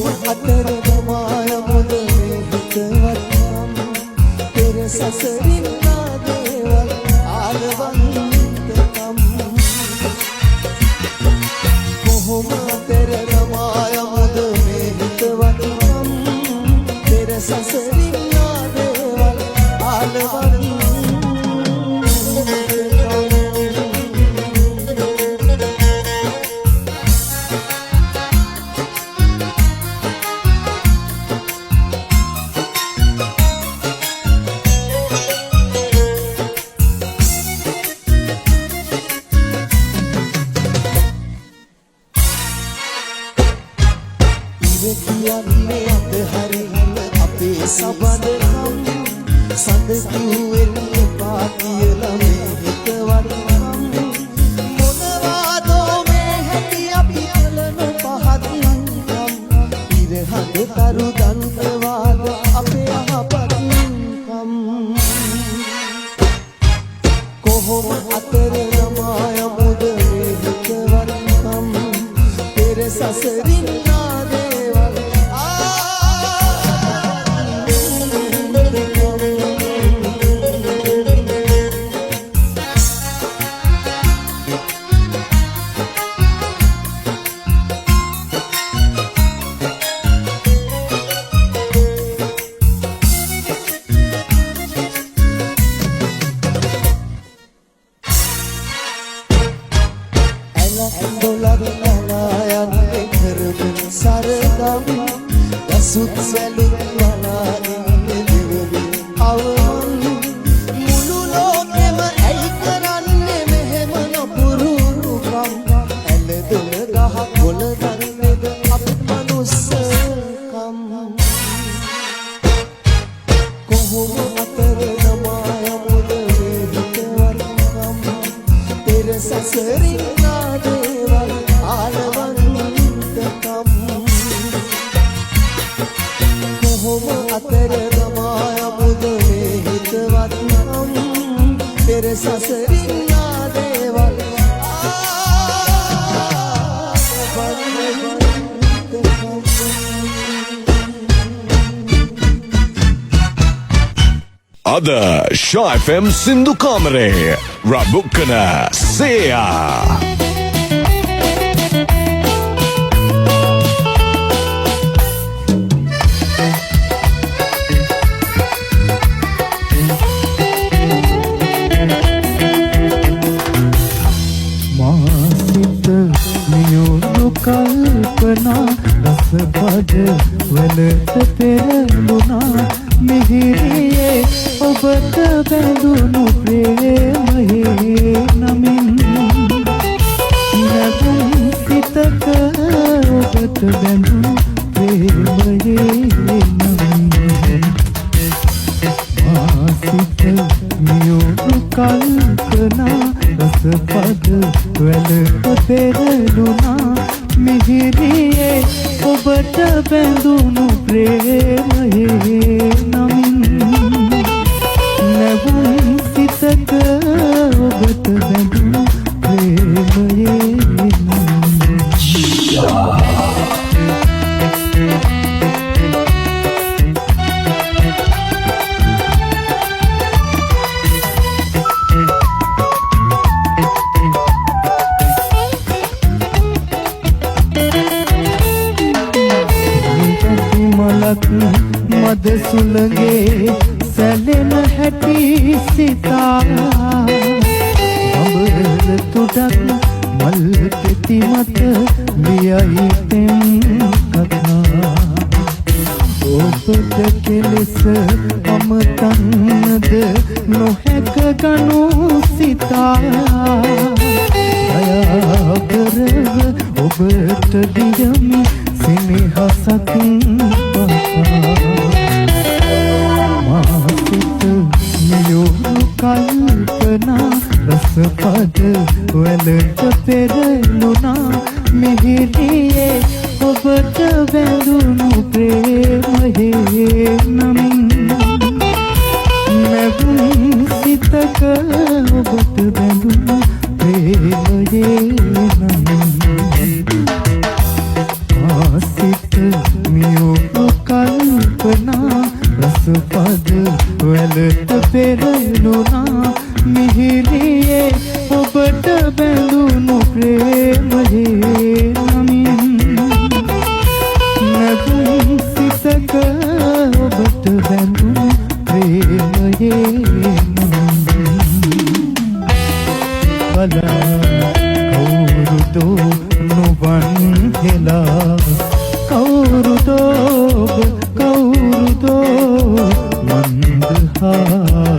අතර ගමාය මුද මේ හිතවත්නම් පෙර සසරින් ආදේවල් ආලවන්තකම් කොහොම අතර ගමාය මුද මේ හිතවත්නම් පෙර සසරින් ආදේවල් ආලවන්තකම් කියන්නේ අත හරින්න අපේ සබඳකම් සඳ කිව්වෙන් එපා කියලා මේ හිතවත්කම් මොනවාදෝ මේ හැටි අපි කලන පහත්කම් ඉරහඳ තරු දන්තවාද අපේ අහපත්කම් කොහොම අතර රමාය මුද මේ හිතවත්කම් පෙර සසරින් සුත් සැලුත් වලා ඉන්නේ දෙවලි අවමන් මුළු ලෝකෙම ඇයි කරන්නේ මෙහෙම නපුරුකම් ඇලදොල ගහ කොළ දන්නේද අපි මනුස්සකම් කොහොම අතර නමාය මුද හිතවත්කම් පෙර සසරින් ආදේවල් ආලවන්තකම් අතර ගමාය මුද මේ හිතවත්නම් පෙර සසරින් ආදේවල් අද ෂා FM සින්දු කාමරේ රබුකන සේයා කල්පනා රස බඩ වලට පෙරළුණා මිහිරියේ ඔබට බැඳුණු ප්‍රේමයේ නමින් නැතුම් සිතක ඔබට බැඳුණු ප්‍රේමයේ නමින් මාසිත මියුණු කල්පනා රස බඩ වලට පෙරළුණා මිහිරියේ ඔබට බැඳුණු ප්‍රේමයේ නමින් නැවුම් සිතක ඔබට බැඳුණු ප්‍රේමයේ නමින් මද සුළගේ සැලෙන හැටි සිතා අඹර තුඩක් මල් පෙති මත ලියයි තෙම් කතා ඔබට කෙලෙස අමතන්නද නොහැක ගනු සිතා දයාබරව ඔබට දියමි සිනහසක් මාසිත නියුණු කල්පනා රස පද වලට පෙරළුණා මිහිරියේ ඔබට බැඳුණු ප්‍රේමයේ නමින් නැවුම් සිතක ඔබට බැඳුණු ප්‍රේමයේ නමින් ආසිත රසපද වැලට පෙරළුණා මිහිරියේ ඔබට බැඳුණු ප්‍රේමයේ නමින් නැතුම් සිතක ඔබට බැඳුණු ප්‍රේමයේ නමින් බලා කවුරුදෝ නොවන් හෙලා කවුරුදෝ මන්දහාසයෙන්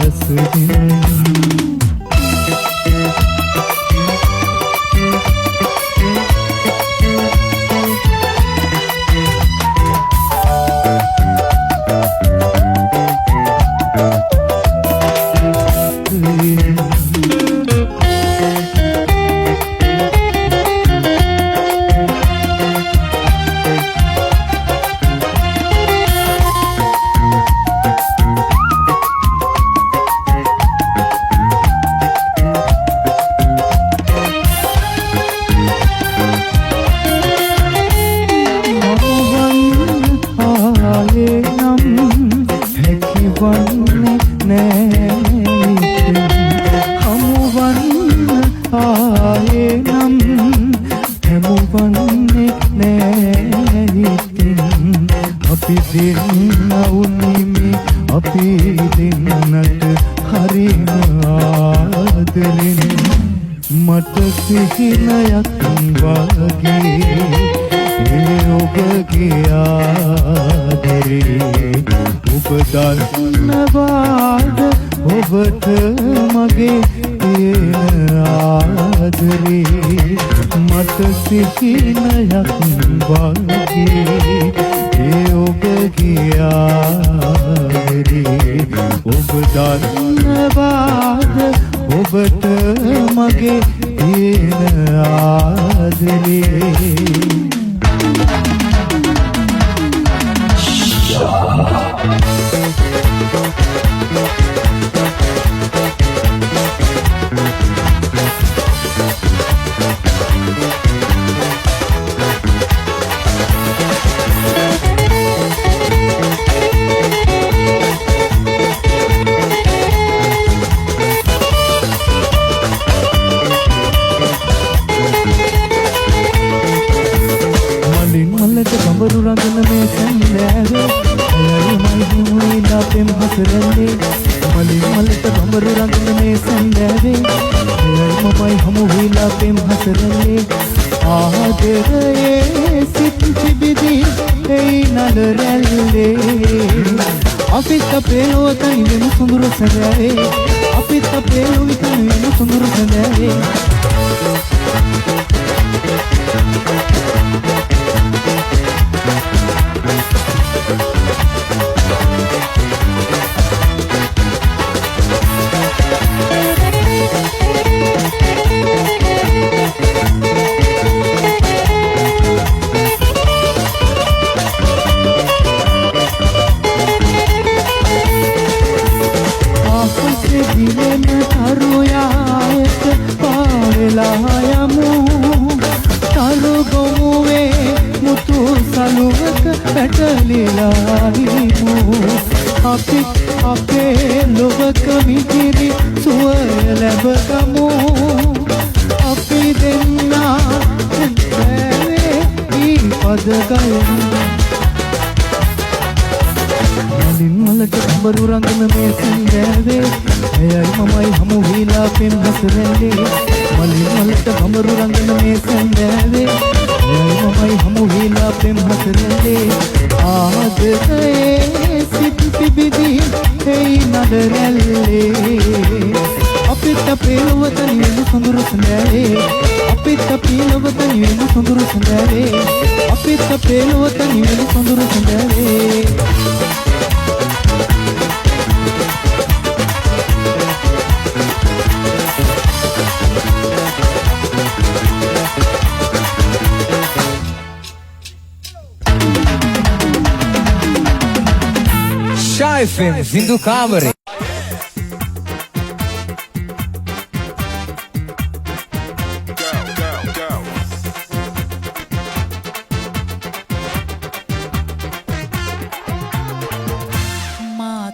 Shy FM Hindu Kamare.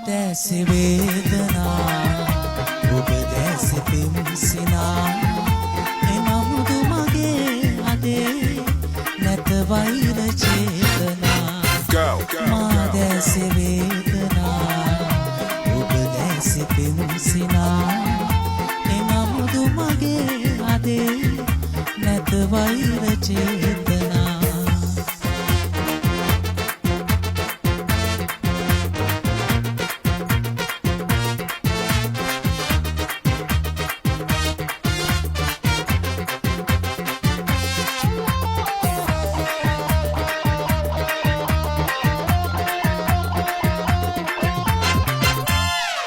දැසි වේදනා ඔබ දැසි පිම්සිනා එනමුදු මගේ අදේ නැත වෛර චේතනා මා දැසි වේදනා ඔබ දැසි පිම්සිනා එනමුදු මගේ අදේ නැත වෛර චේතනා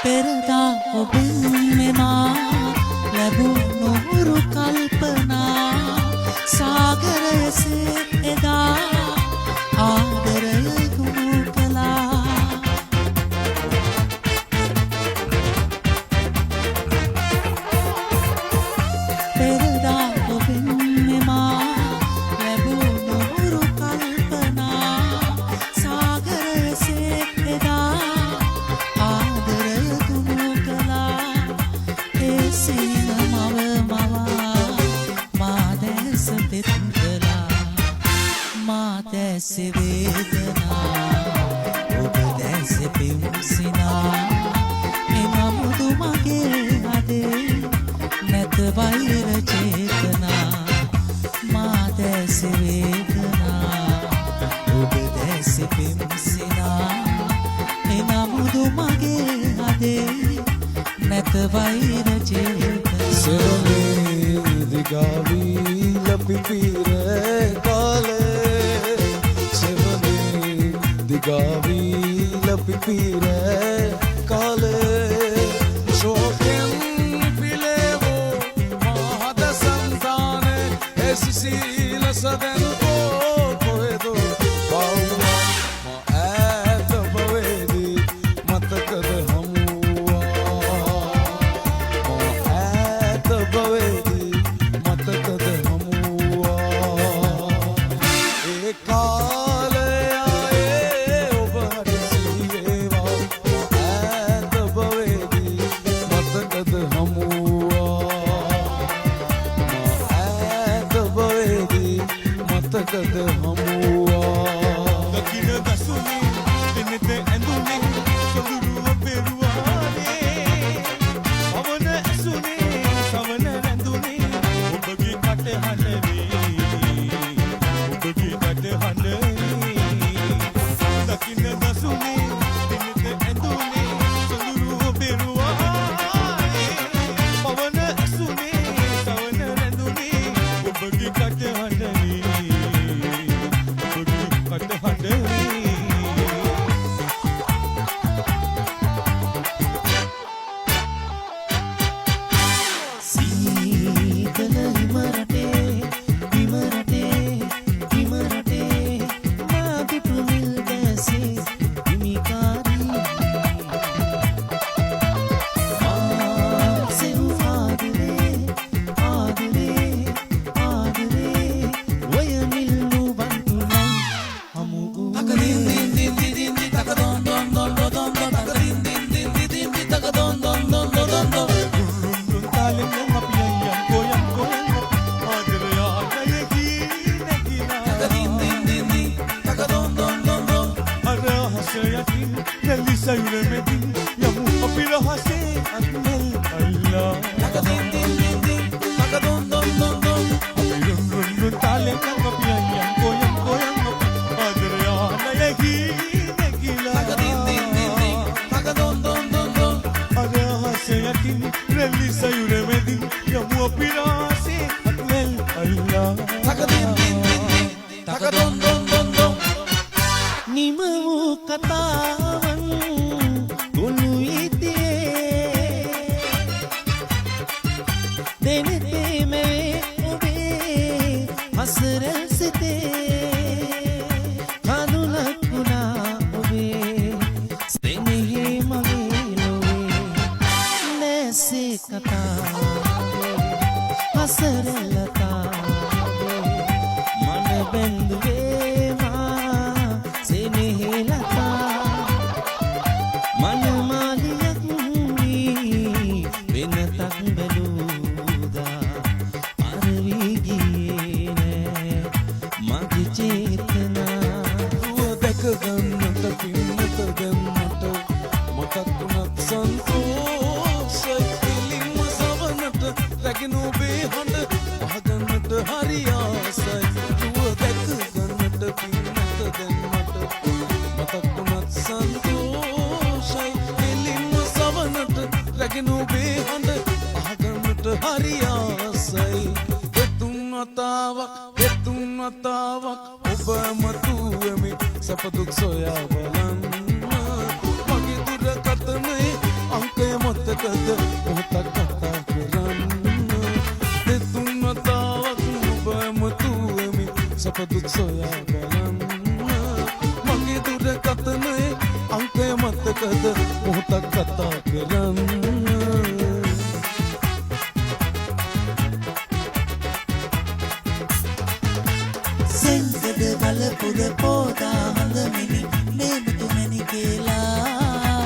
පෙරදා ඔබෙන් මෙමා ලැබුණු හුරු කල්පනා සාගරයසේ එදා ආදරය ගුණු කළා පෙරදා ඔබෙන් මෙමා ලැබුණු හුරු කල්පනා සාගරයසේ එදා දැසි වේදනා ඔබ දැසි පිම්සිනා එනමුදු මගේ අදේ නැත වෛර චේතනා මා දැසි වේදනා ඔබ දැසි පිම්සිනා එනමුදු මගේ අදේ නැත වෛර චේතනා සෙවනේ දිගාවී ලපිපිර කාලේ දිගාවී ලපිපිර කාලේ ශෝකෙන් පිලේවෝ මහද සංසානේ එසිසිල සදෙන්කෝ කොහෙදෝ බවුවා මා ඈත බවේදී මතකද හමුවා මා ඈත බවේදී මතකද හමුවා ඒ මතකද හමුවා දකින දසුනේ දිනෙත ඇඳුනේ සොඳුරුව පෙරුවානේ පවන ඇසුනේ සවන රැඳුනේ ඔබගේ කට හඬනේ ඔබගේ කට හඬනේ දකින දසුනේ දිනෙත ඇඳුනේ සොඳුරුව පෙරුවානේ පවන ඇසුනේ සවන රැඳුනේ ඔබගේ කට හඬනේ සීතල හිමරටේ හිමරටේ හිමරටේ මා පිපුමිල් දැසේ හිමිකාරී මා සෙව් ආදරේ ආදරේ ආදරේ වයනිල් නුබන්තුනයි හමු නිම වූ කතාවන් ගොනු ඉදියේ දෙනෙතේ මේ ඔබේ හසරල් සිතේ කඳුලක් වුණා ඔබේ සෙනෙහි මගේ ලොවේ නැසේ කතාවේ හසරලතාවේ මන බැඳුවේ මා සෙනෙහි ලතා මන රැගෙන ඔබේ හඬ ආගමට හරි ආසයි දෙතුන් වතාවක් ඔබ මතුවෙමි සැප දුක් සොයා බලන්න මගේ දුරකථනයේ අංකය මතකද මොහොතක් කතා කරන්න දෙතුන් වතාවක් ඔබ මතුවෙමි සැප දුක් සොයා බලන්න මගේ දුරකථනයේ අංකය මතකද මොහොතක් කතා කරන්න සෙන්ගඩ බලපුර පෝදා හඳමිනි මේමුතු මැනි කියලා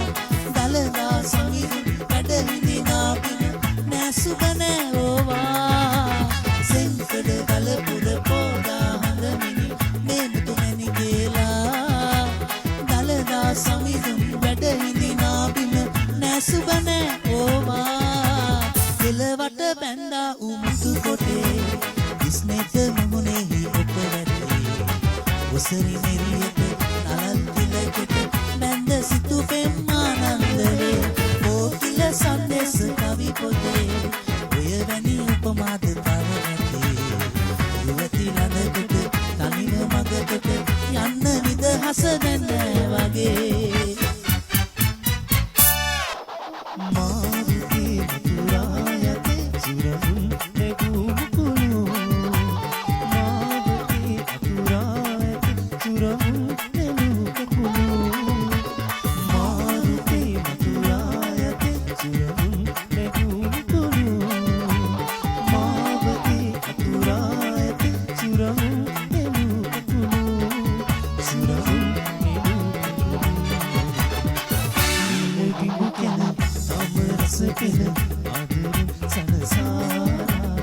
දලදා සංගීත වැඩ විඳිනා පින නැසුබනෑ ඕවා සෙන්ගඩ බලපුර පෝදා හඳමිනි මේමුතු මැනි කියලා දලදා සංගීත වැඩ විඳිනා පින නැසුබනෑ ඕවා දෙලවට බැන්දා උමුතු කොටේ ඉස්නෙත මුමුණෙහි ඔප වැටේ ඔසරි නෙරියට නලල් තිලකට බැන්ද සිතු පෙම්මානන්දවේ ඕකිල සන්දෙස කවි පොතේ ඔය වැනි උපමාද තව නැතේ යුවති ළඟකට තනිව මගකට යන්න නිදහස දැන වගේ මාරුතේ මතුරා යතේ සුරහුන් නැගූ කුණු මාරුතේ මතුරා යතේ සුරහුන් නැගූ කුණු මාරුතේ මතුරා යතේ සුරහුන් නැගූ කුණු මාරුතේ මතුරා යතේ සුරහුන් නැගූ කුණු සුරහුන් නැගූ කුණු කෙන අමරස කෙන ආදරෙන් සනසාරා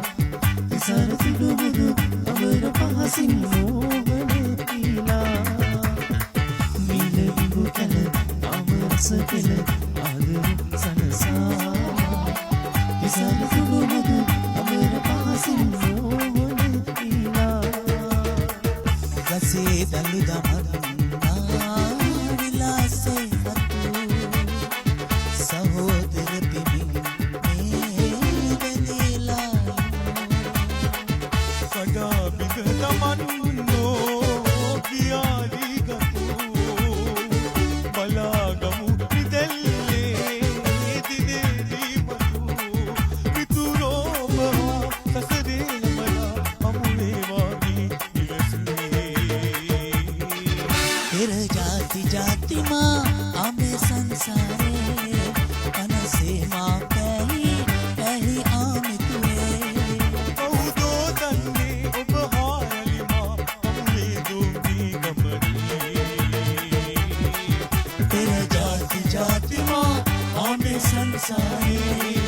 තිසර තිබුදු අමර පහසින් මෝහන කියලා මිලවිඹු කෙන අමරස කෙන ආදරෙන් සනසාරා තිසර තිබුදු අමර පහසින් මෝහන කියලා ගසේ දලු දමන්නා විලාසේ සහෝදර පිමින් මේ වෙදෙලා කඩා බිඳ තමන්නෝ පියාලි ගතු බලාගමු නිදැල්ලේ දිනේදී මතු මිතුරෝම සසරේ යමලා අමුවේ වාගේ ඉවසුනේ तेर जाति जाति माँ आमे संसारे अनसे माँ पहली आमे तुए කවුදෝ දන්නේ ඔබ හායලිමා අමුවේ දෝමී ගමනේ तेर जाति जाति माँ आमे संसारे